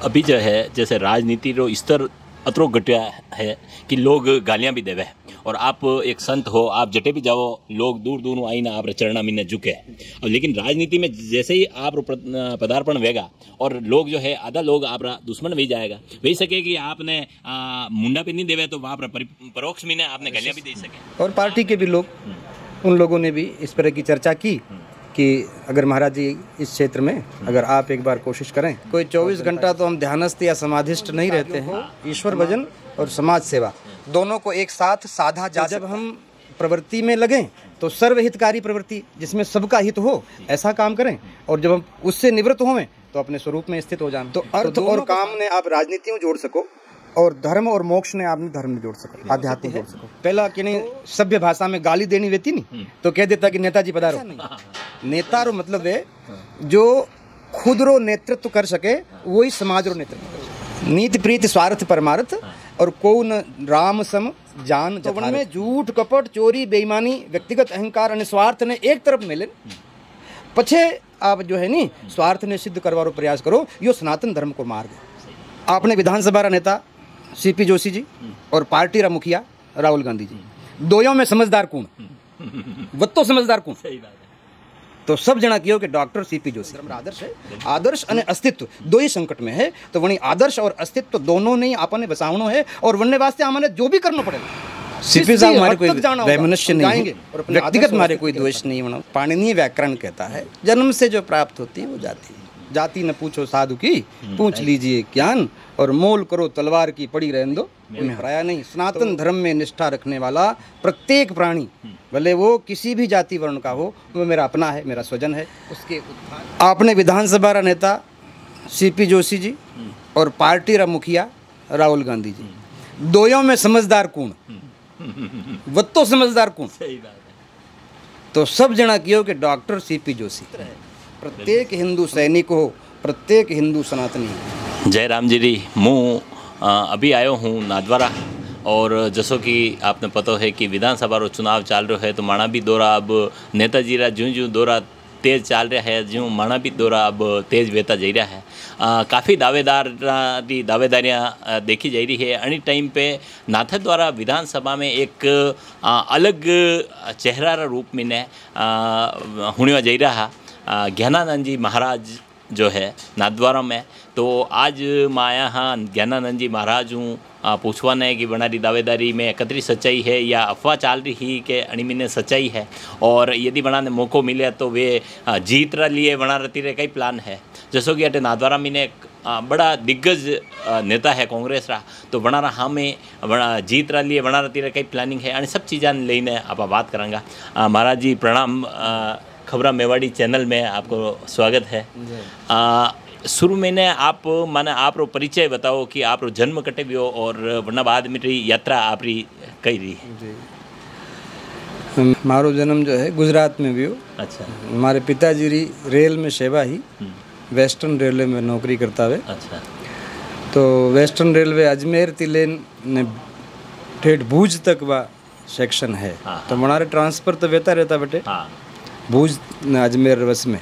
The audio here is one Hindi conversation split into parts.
अभी जो है जैसे राजनीति रो स्तर अतरो घटिया है कि लोग गालियां भी देवे और आप एक संत हो, आप जटे भी जाओ लोग दूर दूर आई ना आप चरणा मीने झुके। और लेकिन राजनीति में जैसे ही आप पदार्पण वेगा और लोग जो है आधा लोग आप दुश्मन भी जाएगा, वही सके कि आपने मुंडा पे नहीं देवे तो वहाँ पर परोक्ष मीने आपने गालियां भी दे सके। और पार्टी के भी लोग, उन लोगों ने भी इस तरह की चर्चा की कि अगर महाराज जी इस क्षेत्र में अगर आप एक बार कोशिश करें, कोई 24 घंटा तो हम ध्यानस्थ या समाधिष्ट नहीं रहते हैं। ईश्वर भजन और समाज सेवा दोनों को एक साथ साधा जा। जब हम प्रवृत्ति में लगें तो सर्वहितकारी प्रवृत्ति जिसमें सबका हित हो ऐसा काम करें, और जब हम उससे निवृत्त हों तो अपने स्वरूप में स्थित हो जाएं। तो अर्थ और काम ने आप राजनीति में जोड़ सको और धर्म और मोक्ष ने आपने धर्म में जोड़ सको, आध्यात्म जोड़ सको। पहला कि नहीं सभ्य भाषा में गाली देनी रहती नहीं तो कह देता कि नेताजी पधारो। नेता रो मतलब है जो खुद रो नेतृत्व कर सके, वही समाज रो नेतृत्व कर सके। नीति प्रीति स्वार्थ परमार्थ और को न राम सम जान। तो उनमें झूठ कपट चोरी बेईमानी व्यक्तिगत अहंकार और स्वार्थ ने एक तरफ मिले, पछे आप जो है नी स्वार्थ ने सिद्ध करवारो प्रयास करो, यो सनातन धर्म को मार्ग है। आपने विधानसभा रा नेता सीपी जोशी जी और पार्टी रा मुखिया राहुल गांधी जी, दोयों में समझदार कौन? वत्तो समझदार कौन? सही बात है। तो सब जना कियो कि डॉक्टर सीपी जोशी आदर्श है। आदर्श और अस्तित्व दो ही संकट में है, तो वही आदर्श और अस्तित्व दोनों ने आपने बसावनो है और वनने वास्ते हमने जो भी करना पड़ेगा। सीपी साहब हमारे कोई वैमनस्य नहीं है, व्यक्तिगत हमारे कोई द्वेष नहीं होना। पाणिनीय व्याकरण कहता है जन्म से जो प्राप्त होती है वो जाति है। जाति न पूछो साधु की, पूछ लीजिए ज्ञान, और मोल करो तलवार की पड़ी रहने दो उन्हें हराया नहीं। सनातन धर्म में निष्ठा रखने वाला प्रत्येक प्राणी, भले वो किसी भी जाति वर्ण का हो, वो मेरा अपना है, मेरा स्वजन है। उसके आपने विधानसभा रा नेता सीपी जोशी जी और पार्टी रा मुखिया राहुल गांधी जी, दोयों में समझदार कौन? वत्तो समझदार कौन? सही बात है। तो सब जना कियो कि डॉक्टर सीपी जोशी। प्रत्येक हिंदू सैनिक हो, प्रत्येक हिंदू सनातनी हो। जय राम जी री। मैं अभी आयो हूँ नादवारा, और जैसो कि आपने पता है कि विधानसभा रो चुनाव चाल रहा है, तो माणा भी दौरा अब नेताजी रा ज्यों ज्यों दौरा तेज चाल रहा है, ज्यों माणा भी दौरा अब तेज वेता जा रहा है। काफ़ी दावेदारियाँ देखी जा रही है। अनी टाइम पे नाथ द्वारा विधानसभा में एक अलग चेहरा रा रूप में हुणवा जा रहा ज्ञानानंद जी महाराज जो है नाथद्वारा में। तो आज माया हाँ ज्ञानानंद जी महाराज हूँ पूछवा ने कि बनारी दावेदारी में कतरी सच्चाई है या अफवाह चाल रही कि अणिमीने सच्चाई है, और यदि बनाने मौको मिले तो वे जीत रा लिए बना रहती रहे कई प्लान है। जैसो कि अटे नाथद्वारा मीने एक बड़ा दिग्गज नेता है कांग्रेस रा, तो बना रहा हमें बड़ा जीत रा लिए बना रहती रहे कई प्लानिंग है, और सब चीज़ा लेने आप बात करांगा। महाराज जी प्रणाम। खबरा मेवाड़ी चैनल में आपको स्वागत है। शुरू में ने आप माने आप रो परिचय बताओ कि आप रो जन्म कटे भी हो और वरना बाद में यात्रा आप री कई रही है। जी, मारो जन्म जो है गुजरात में भी हो। अच्छा। हमारे पिताजी री रेल में सेवा ही, वेस्टर्न रेलवे में नौकरी करता है। अच्छा। तो वेस्टर्न रेलवे अजमेर तिलेन ने ठेठ भूज तक वा सेक्शन है। तो हमारे ट्रांसफर तो वेता रहता बेटे भूज अजमेर बस में।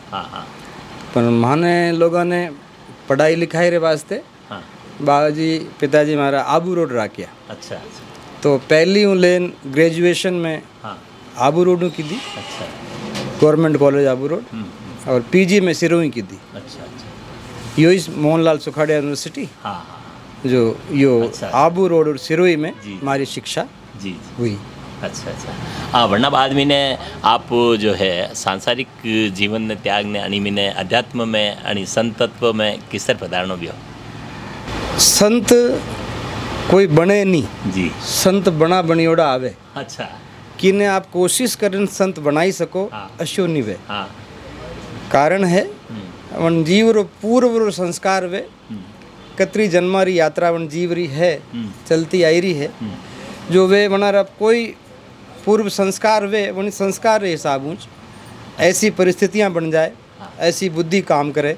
पर माने लोगों ने पढ़ाई लिखाई रे वास्ते बाबाजी पिताजी हमारा आबू रोड राखिया। अच्छा। तो पहली लेन ग्रेजुएशन में आबू रोड की दी। अच्छा। गवर्नमेंट कॉलेज आबू रोड, और पीजी में सिरोही की दी। अच्छा। यो इस मोहनलाल सुखाड़िया यूनिवर्सिटी जो यो आबू रोड और सिरोही में हमारी शिक्षा हुई। अच्छा अच्छा। वरना बाद में ने आप जो है सांसारिक जीवन ने त्याग ने अणी में अध्यात्म में अणी संत तत्व में किस तरह पधारणो भी हो? संत कोई बने नहीं जी, संत बना बनियोड़ा आवे। अच्छा। किने आप कोशिश करें संत बनाई सको अश्यो नहीं वे। कारण है वन जीव रो पूर्व रो संस्कार वे कतरी जन्मारी यात्रा वन जीव री है चलती आई रही है, जो वे वनार कोई पूर्व संस्कार वे वन संस्कार रे हिसाब ऊँच ऐसी परिस्थितियाँ बन जाए, ऐसी बुद्धि काम करे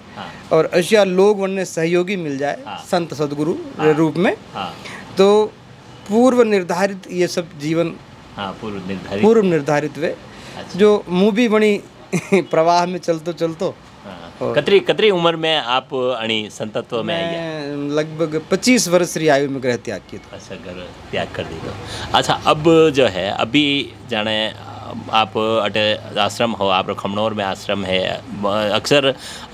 और ऐसा लोग वनने सहयोगी मिल जाए संत सदगुरु रूप में, तो पूर्व निर्धारित ये सब जीवन पूर्व निर्धारित वे जो मुँह भी बनी प्रवाह में चलतो कतरी उम्र में आप अणी संतत्व में? लगभग 25 वर्षरी आयु में गृह त्याग किया था। अच्छा, घर त्याग कर दी तो। अच्छा, अब जो है अभी जाने आप अटे आश्रम हो, आप खमनौर में आश्रम है, अक्सर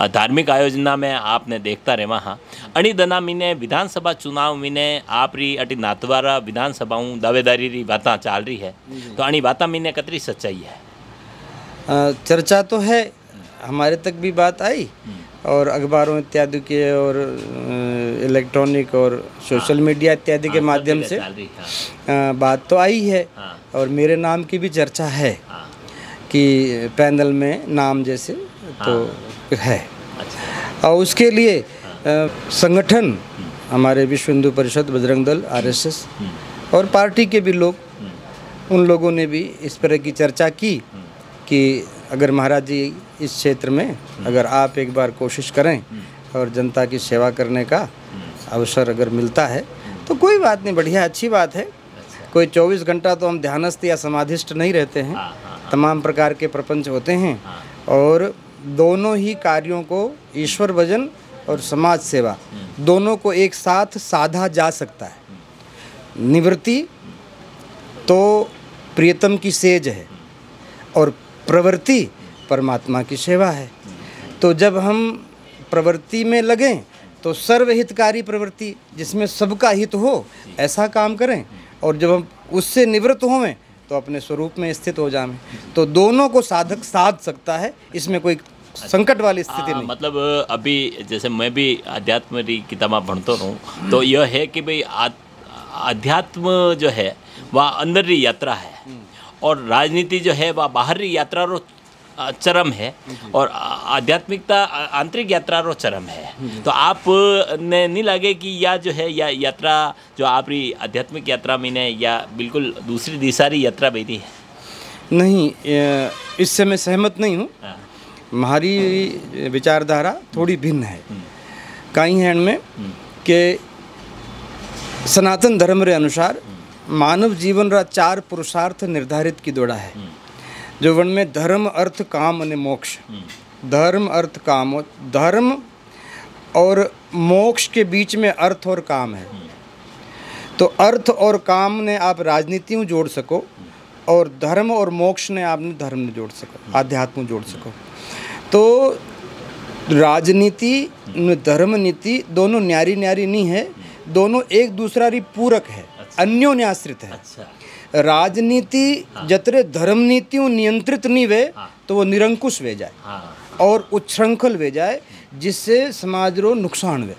धार्मिक आयोजना में आपने देखता रहे वहाँ अणी दना मीने विधानसभा चुनाव मीने आप री अटी नातवारा विधानसभाओं दावेदारी री बातें चाल रही है, तो अणी बातें मीने कतरी सच्चाई है? चर्चा तो है, हमारे तक भी बात आई और अखबारों इत्यादि के और इलेक्ट्रॉनिक और सोशल मीडिया इत्यादि के माध्यम से बात तो आई है और मेरे नाम की भी चर्चा है कि पैनल में नाम जैसे तो है। और उसके लिए संगठन हमारे विश्व हिंदू परिषद, बजरंग दल, आरएसएस और पार्टी के भी लोग, उन लोगों ने भी इस तरह की चर्चा की कि अगर महाराज जी इस क्षेत्र में अगर आप एक बार कोशिश करें और जनता की सेवा करने का अवसर अगर मिलता है तो कोई बात नहीं, बढ़िया, अच्छी बात है। कोई 24 घंटा तो हम ध्यानस्थ या समाधिष्ट नहीं रहते हैं, तमाम प्रकार के प्रपंच होते हैं और दोनों ही कार्यों को, ईश्वर भजन और समाज सेवा, दोनों को एक साथ साधा जा सकता है। निवृत्ति तो प्रियतम की सेज है और प्रवृत्ति परमात्मा की सेवा है। तो जब हम प्रवृत्ति में लगें तो सर्वहितकारी प्रवृत्ति, जिसमें सबका हित हो, ऐसा काम करें और जब हम उससे निवृत्त होवें तो अपने स्वरूप में स्थित हो जाएं। तो दोनों को साधक साध सकता है, इसमें कोई संकट वाली स्थिति नहीं। मतलब अभी जैसे मैं भी अध्यात्म की किताबें पढ़ता रहूँ तो यह है कि भाई अध्यात्म जो है वह अंदर की यात्रा है और राजनीति जो है वह बाहर की यात्रा रो चरम है और आध्यात्मिकता आंतरिक यात्रा रो चरम है। तो आप ने नहीं लगे कि या जो है या यात्रा जो आपकी आध्यात्मिक यात्रा में ने या बिल्कुल दूसरी दिशा री यात्रा बेटी है? नहीं, इससे मैं सहमत नहीं हूँ। हमारी विचारधारा थोड़ी भिन्न है। कई हैं में कि सनातन धर्म रे अनुसार मानव जीवन रा 4 पुरुषार्थ निर्धारित की दोड़ा है, जो वन में धर्म, अर्थ, काम और मोक्ष। धर्म, अर्थ, काम, धर्म और मोक्ष के बीच में अर्थ और काम है। तो अर्थ और काम ने आप राजनीति में जोड़ सको और धर्म और मोक्ष ने आपने धर्म में जोड़ सको, आध्यात्म जोड़ सको। तो राजनीति धर्म नीति दोनों न्यारी न्यारी नहीं है, दोनों एक दूसरा री पूरक है, अन्योन्याश्रित है। राजनीति जतरे धर्म नीतियों नियंत्रित नहीं वे तो वो निरंकुश वे जाए और उच्छृंखल वे जाए, जिससे समाज रो नुकसान वे।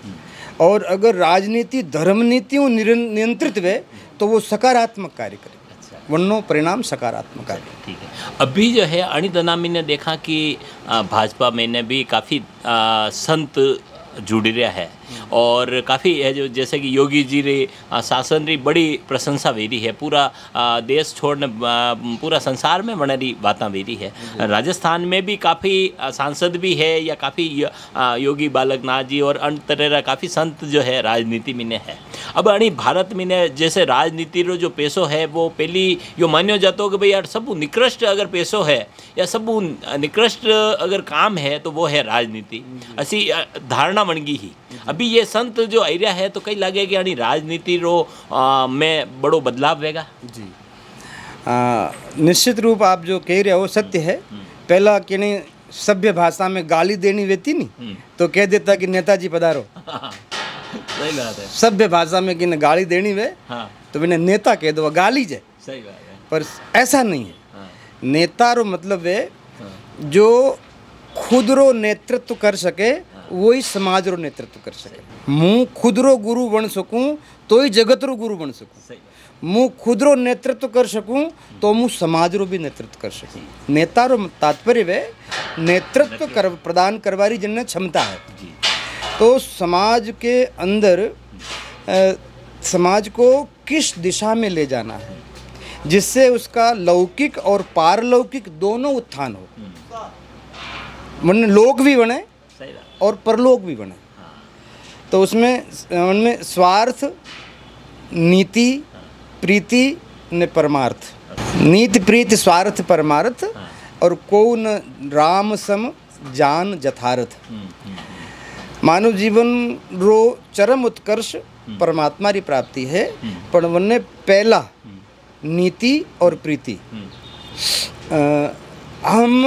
और अगर राजनीति धर्म नीतियों नियंत्रित वे तो वो सकारात्मक कार्य करे, वनो परिणाम सकारात्मक कार्य। ठीक है। अभी जो है अणिदनामी ने देखा कि भाजपा में ने भी काफ़ी संत जुड़ रहा है और काफ़ी है जो जैसे कि योगी जी रे शासन री बड़ी प्रशंसा वेरी है, पूरा देश छोड़ने पूरा संसार में बने रही बातें वेरी है। राजस्थान में भी काफ़ी सांसद भी है या काफ़ी योगी बालकनाथ जी और अन्य तरह काफ़ी संत जो है राजनीति में है। अब अणी भारत में ने जैसे राजनीति रो जो पेशो है वो पहली यो मान्यो जातो कि भाई यार सबू निकृष्ट अगर पेशो है या सबू निकृष्ट अगर काम है तो वो है राजनीति, ऐसी धारणा बन गई ही। अभी ये संत जो आइडिया है तो कई लगे कि यानी राजनीति रो में बड़ो बदलाव वेगा जी। निश्चित रूप आप जो कह रहे हो सत्य है। पहला कि नहीं सभ्य भाषा में गाली देनी वेती नहीं तो कह देता कि नेताजी पधारो। सही बात है। सभ्य भाषा में कि गाली देनी वे तो मैंने नेता कह दो, गाली जे। सही बात है। पर ऐसा नहीं है। नेता रो मतलब वे जो खुद रो नेतृत्व कर सके, वही समाज रो नेतृत्व कर सके। मुँह खुद रो गुरु बन सकूं तो ही जगत रो गुरु बन सकूं। मुँह खुद रो नेतृत्व कर सकूं तो मुँह समाज रो भी नेतृत्व कर सकूं। नेता रो तात्पर्य वे नेतृत्व कर प्रदान करवारी जिनने क्षमता है। तो समाज के अंदर समाज को किस दिशा में ले जाना है जिससे उसका लौकिक और पारलौकिक दोनों उत्थान हो, मन लोक भी बने और परलोक भी बने। तो उसमें उनमें स्वार्थ, नीति, प्रीति ने परमार्थ, नीति प्रीति स्वार्थ परमार्थ और को न राम सम जान जथार्थ। मानव जीवन रो चरम उत्कर्ष परमात्मा री प्राप्ति है, पण वन्ने पहला नीति और प्रीति। हम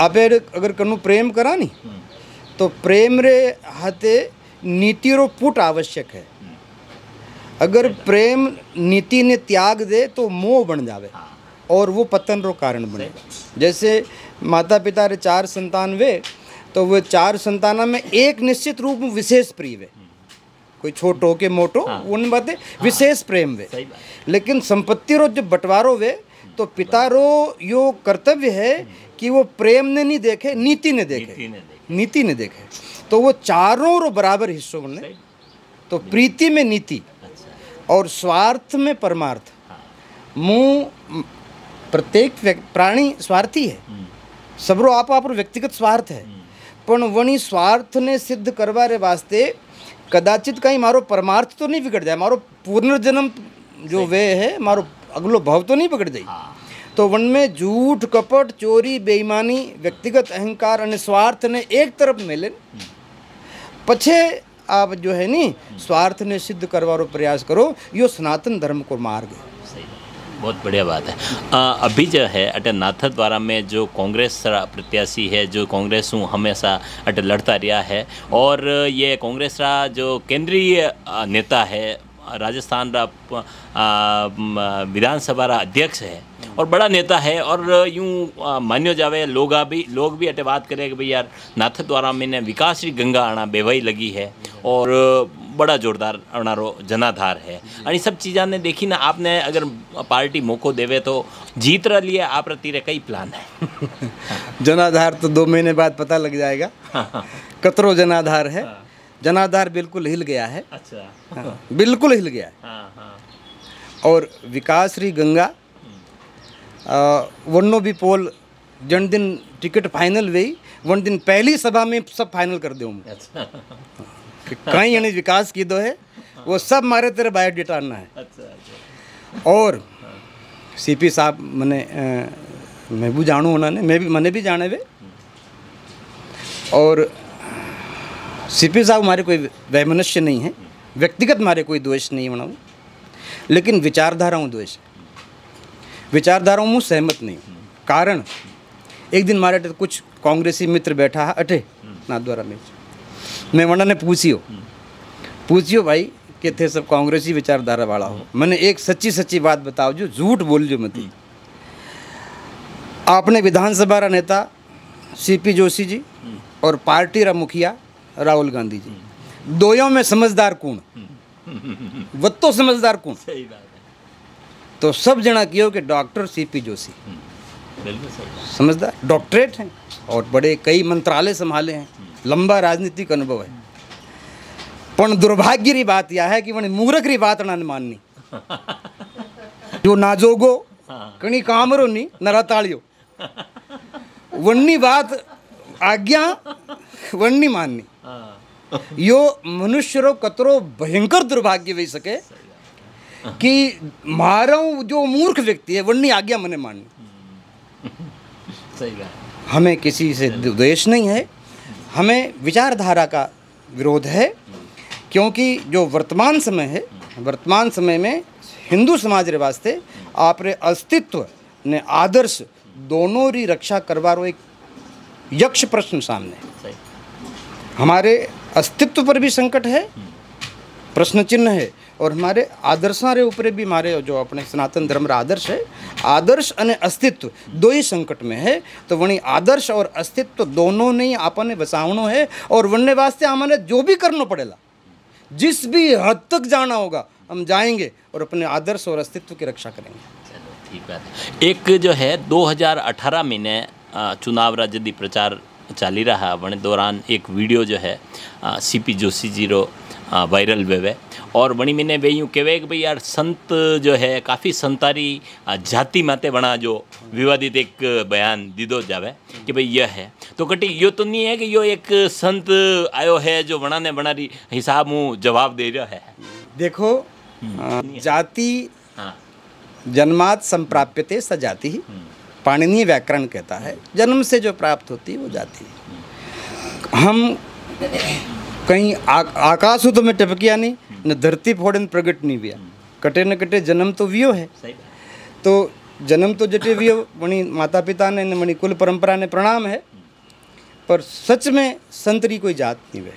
आपे अगर कनु प्रेम करा नी तो प्रेम रे हाथे नीति रो पुट आवश्यक है। अगर प्रेम नीति ने त्याग दे तो मोह बन जावे और वो पतन रो कारण बने। जैसे माता पिता रे 4 संतान वे तो वो 4 संताना में एक निश्चित रूप में विशेष प्रिय वे, कोई छोटो के मोटो उन बातें विशेष प्रेम वे। लेकिन संपत्ति रो जब बंटवारो वे तो पिता रो यो कर्तव्य है कि वो प्रेम ने नहीं देखे, नीति ने देखे, नीति ने देखे। तो वो चारों रो बराबर हिस्सों बने। तो प्रीति में नीति और स्वार्थ में परमार्थ। मुँह प्रत्येक प्राणी स्वार्थी है, सबरो आप व्यक्तिगत स्वार्थ है, पण वणी स्वार्थ ने सिद्ध करवा रे वास्ते कदाचित कहीं मारो परमार्थ तो नहीं बिगड़ जाए, मारो पुनर्जन्म जो वे है मारो अगलो भाव तो नहीं बिगड़ जाए। तो वन में झूठ कपट चोरी बेईमानी व्यक्तिगत अहंकार और स्वार्थ ने एक तरफ मिले पछे आप जो है नी स्वार्थ ने सिद्ध करवारो प्रयास करो, यो सनातन धर्म को मार्ग है। बहुत बढ़िया बात है। अभी जो है अटे नाथद द्वारा में जो कांग्रेस प्रत्याशी है, जो कांग्रेस हमेशा अटे लड़ता रहा है और ये कांग्रेस रा जो केंद्रीय नेता है, राजस्थान रा विधानसभा रा अध्यक्ष है और बड़ा नेता है और यूँ मान्यो जावे लोग भी अटे बात करें कि भाई यार नाथद द्वारा मैंने विकास श्री गंगा आना बेवई लगी है और बड़ा जोरदार अनारो जनाधार है। और सब चीज़ा ने देखी ना आपने अगर पार्टी मौको देवे तो जीत रहा लिए आप तीरे कई प्लान है। जनाधार तो 2 महीने बाद पता लग जाएगा कतरो जनाधार है। जनाधार बिल्कुल हिल गया है। अच्छा। हाँ, बिल्कुल हिल गया है। और विकास श्री गंगा वन्नो भी पोल जन दिन टिकट फाइनल हुई वन दिन पहली सभा में सब फाइनल कर दूँ। कहीं यानी विकास की दो है वो सब मारे तेरे बायोडेटा आना है। और सीपी साहब मैं भी जानू उन्होंने मैंने भी जाने वे। और सीपी साहब हमारे कोई वैमनस्य नहीं है, व्यक्तिगत हमारे कोई द्वेष नहीं बनाऊँ, लेकिन विचारधाराओं द्वेष है। विचारधाराओं में सहमत नहीं हूँ। कारण एक दिन हमारे कुछ कांग्रेसी मित्र बैठा है अठे नाथद्वारा में, मैं वहाँ ने पूछियो भाई कि थे सब कांग्रेसी विचारधारा वाला हो, मैंने एक सच्ची बात बताओ जो झूठ बोल जो मत। आपने विधानसभा रा नेता सीपी जोशी जी और पार्टी रा मुखिया राहुल गांधी जी, दोयों में समझदार कौन? वो तो समझदार कौन? सही बात है। तो सब जना कियो कि डॉक्टर सीपी जोशी बिल्कुल सही समझदार, डॉक्टरेट हैं और बड़े कई मंत्रालय संभाले हैं, लंबा राजनीतिक अनुभव है। पण दुर्भाग्य री बात यह है कि वने मूर्ख री बात ना माननी जो नाजोगो कणी कामरो नी न रताळियो वन्नी बात आज्ञा वन्नी माननी। यो मनुष्य रो कतरो भयंकर दुर्भाग्य वही सके कि मारो जो मूर्ख व्यक्ति है वन्नी आज्ञा मने माननी। सही बात। हमें किसी से द्वेष नहीं है, हमें विचारधारा का विरोध है, क्योंकि जो वर्तमान समय है, वर्तमान समय में हिंदू समाज रे वास्ते आपरे अस्तित्व ने आदर्श दोनों री रक्षा करवारो एक यक्ष प्रश्न सामने है। हमारे अस्तित्व पर भी संकट है, प्रश्न चिन्ह है, और हमारे आदर्शों रे ऊपर भी हमारे जो अपने सनातन धर्म रा आदर्श है, आदर्श और अस्तित्व दो ही संकट में है। तो वही आदर्श और अस्तित्व दोनों ने आपने बचावनो है और वनने वास्ते हमारे जो भी करना पड़ेगा, जिस भी हद तक जाना होगा हम जाएंगे और अपने आदर्श और अस्तित्व की रक्षा करेंगे। चलो ठीक बात है। एक जो है 2018 महीने चुनाव रा जदी प्रचार चाली रहा वन दौरान एक वीडियो जो है सीपी जोशी जी रो वायरल वेवे और वणी मैंने वे यूँ कहे कि भाई यार संत जो है काफ़ी संतारी जाति माते बना जो विवादित एक बयान दीदो जावे कि भाई यह है तो कटी यो तो नहीं है कि यो एक संत आयो है जो बना ने बना रही हिसाब मुँह जवाब दे रहा है। देखो जाति जन्मात् संप्राप्यते स जाति ही, पाणिनीय व्याकरण कहता है जन्म से जो प्राप्त होती है वो जाति है। हम कहीं आकाश हो तो मैं टपकिया नहीं, न धरती फोड़न प्रगट नहीं विया, कटे न कटे जन्म तो वियो है। तो जन्म तो जटे वियो वणी माता पिता ने वणी कुल परंपरा ने प्रणाम है, पर सच में संतरी कोई जात नहीं वे।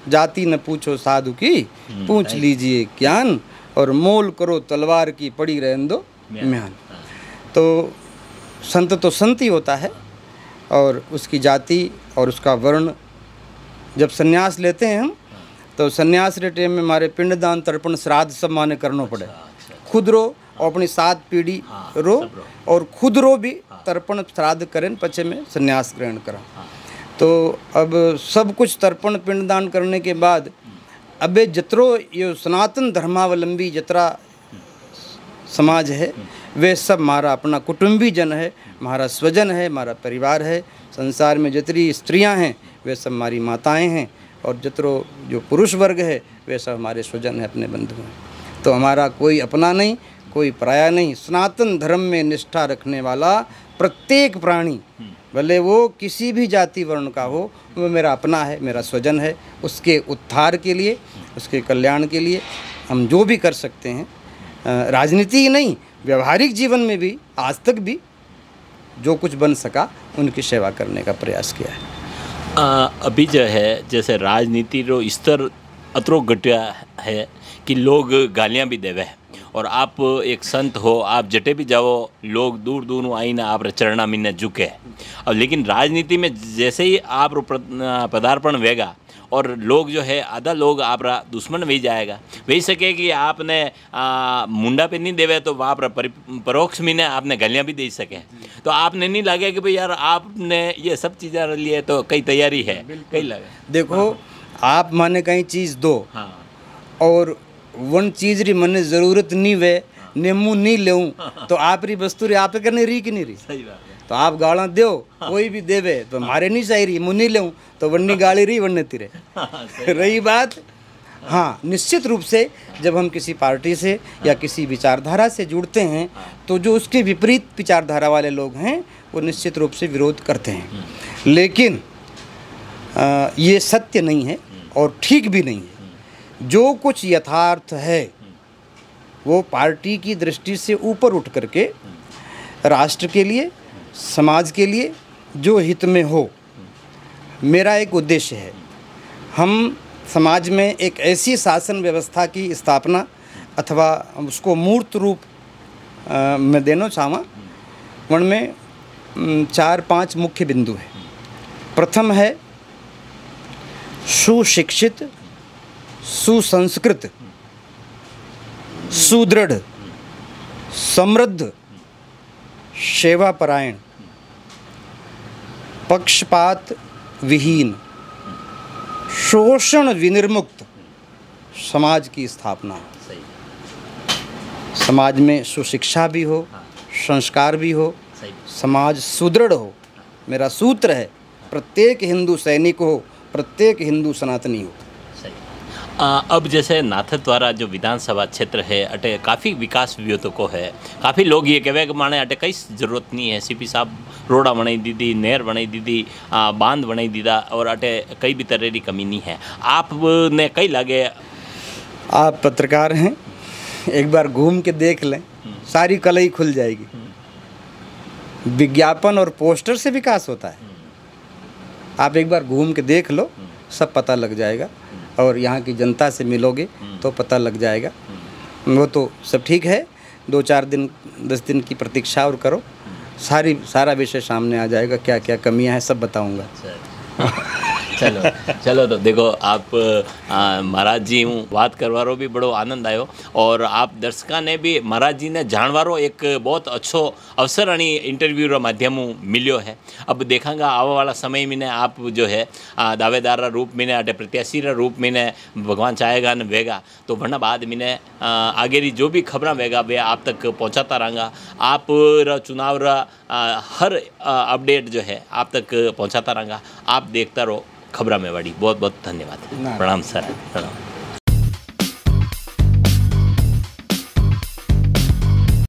जाति न पूछो साधु की, पूछ लीजिए ज्ञान, और मोल करो तलवार की पड़ी रहन दो म्यान। तो संत तो संत ही होता है, और उसकी जाति और उसका वर्ण, जब सन्यास लेते हैं हम तो सन्यास रे टाइम में हमारे पिंडदान तर्पण श्राद्ध सब माने करना पड़े। खुद रो और अपनी 7 पीढ़ी रो, और खुद रो भी तर्पण श्राद्ध करें पचे में सन्यास ग्रहण करा। तो अब सब कुछ तर्पण पिंडदान करने के बाद अबे जतरो ये सनातन धर्मावलंबी जतरा समाज है, वे सब हमारा अपना कुटुंबी जन है, हमारा स्वजन है, हमारा परिवार है। संसार में जितनी स्त्रियां हैं वे सब हमारी माताएं हैं, और जितरो जो पुरुष वर्ग है वे सब हमारे स्वजन हैं, अपने बंधु हैं। तो हमारा कोई अपना नहीं, कोई पराया नहीं। सनातन धर्म में निष्ठा रखने वाला प्रत्येक प्राणी, भले वो किसी भी जाति वर्ण का हो, वो मेरा अपना है, मेरा स्वजन है। उसके उद्धार के लिए, उसके कल्याण के लिए हम जो भी कर सकते हैं, राजनीति ही नहीं, व्यवहारिक जीवन में भी आज तक भी जो कुछ बन सका उनकी सेवा करने का प्रयास किया है। अभी जो है जैसे राजनीति रो स्तर अतरो घटिया है कि लोग गालियाँ भी देवे, और आप एक संत हो, आप जटे भी जाओ लोग दूर दूर आई ना आप चरणा मीने झुके। और लेकिन राजनीति में जैसे ही आप पदार्पण वेगा और लोग जो है आधा लोग आप दुश्मन भी जाएगा, वही सके कि आपने मुंडा पे नहीं देवे तो वहाँ पर परोक्ष मीने आपने गालियाँ भी दे सके। तो आपने नहीं लगे कि भाई यार आपने ये सब चीज़ें लिए तो कई तैयारी है, कई लगे। देखो आप माने कहीं चीज़ दो, हाँ, और वन चीज़ री मने ज़रूरत नहीं वे ने मुँह नहीं लेऊँ, तो आप री वस्तु री आप करने री कि नहीं री। सही बात है। तो आप गाला दो, कोई भी देवे तो हमारे नहीं सही रही, मुँह नहीं लेऊँ तो वन्नी गाली रही वन्ने तिरे। रही बात, हाँ निश्चित रूप से जब हम किसी पार्टी से या किसी विचारधारा से जुड़ते हैं तो जो उसके विपरीत विचारधारा वाले लोग हैं वो निश्चित रूप से विरोध करते हैं, लेकिन ये सत्य नहीं है और ठीक भी नहीं है। जो कुछ यथार्थ है वो पार्टी की दृष्टि से ऊपर उठ करके राष्ट्र के लिए, समाज के लिए जो हित में हो, मेरा एक उद्देश्य है। हम समाज में एक ऐसी शासन व्यवस्था की स्थापना अथवा उसको मूर्त रूप में देना चाहूँ। वन में 4-5 मुख्य बिंदु है। प्रथम है सुशिक्षित, सुसंस्कृत, सुदृढ़, समृद्ध, सेवापरायण, पक्षपात विहीन, शोषण विनिर्मुक्त समाज की स्थापना। समाज में सुशिक्षा भी हो, संस्कार भी हो, समाज सुदृढ़ हो। मेरा सूत्र है प्रत्येक हिंदू सैनिक हो, प्रत्येक हिंदू सनातनी हो। अब जैसे नाथ द्वारा जो विधानसभा क्षेत्र है अटे काफ़ी विकास व्योतको है। काफ़ी लोग ये कहे कि माने अटे कई ज़रूरत नहीं है, सीपी साहब रोड़ा बनाई दीदी, नहर बनाई दीदी, बांध बनाई दीदा, और अटे कई भी तरह की कमी नहीं है। आपने कई लगे, आप पत्रकार हैं, एक बार घूम के देख लें, सारी कलई खुल जाएगी। विज्ञापन और पोस्टर से विकास होता है। आप एक बार घूम के देख लो, सब पता लग जाएगा, और यहाँ की जनता से मिलोगे तो पता लग जाएगा। वो तो सब ठीक है, 2-4 दिन 10 दिन की प्रतीक्षा और करो, सारा विषय सामने आ जाएगा। क्या क्या कमियां हैं सब बताऊंगा। चलो तो देखो आप महाराज जी हूँ बात करवारो भी बड़ो आनंद आयो, और आप दर्शका ने भी महाराज जी ने जानवारो एक बहुत अच्छो अवसर अणी इंटरव्यू रो माध्यम मिलो है। अब देखांगा आवा वाला समय में आप जो है दावेदार रूप में अटे प्रत्याशी रूप में भगवान चाहेगा न वेगा, तो वरना बाद में आगे री जो भी खबर वेगा वे आप तक पहुँचाता रहूँगा। आप चुनाव हर अपडेट जो है आप तक पहुँचाता रहूँगा। आप देखता रहो खबरा में वाड़ी। बहुत बहुत धन्यवाद। प्रणाम सर, प्रणाम।